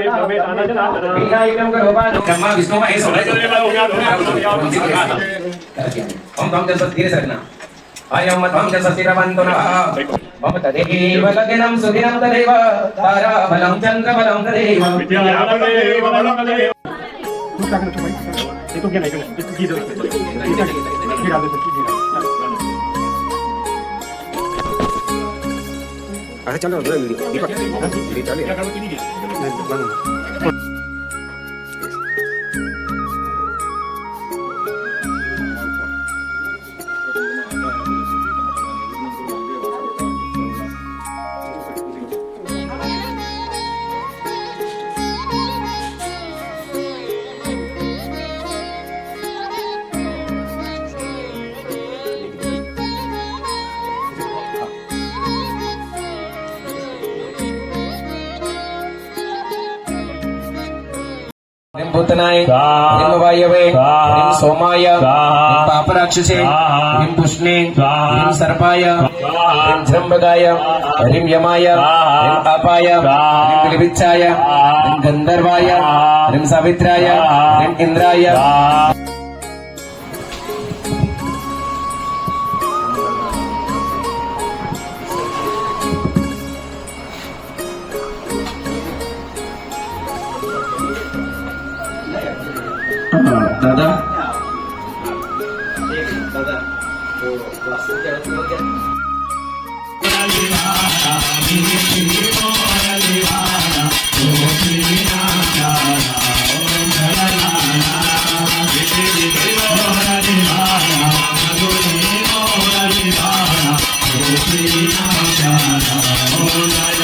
विनायकं करोपानं ब्रह्मा विष्णु महेश ओम तम जस धीरे सरना आयम मध्वं जस स्थिरवन्तो नः मम तदेव लग्नं सुदिनं तदेव ताराबलं चन्द्रबलं तदेव itu gini itu gitu ada channel dulu ini di channel ya kalau ini dia भूतनाय ह्रीं वायवे ह्रीं सोमाय ह्रीं पापराक्षसे ह्रीं पुष्णे ह्रीं सर्पाय ह्रीं जृम्बकाय ह्रीं यमाय ह्रीं पापाय ह्रीं विलिविच्छाय ह्रीं गन्धर्वाय ह्रीं सावित्राय ह्रीं इन्द्राय दादा Oh,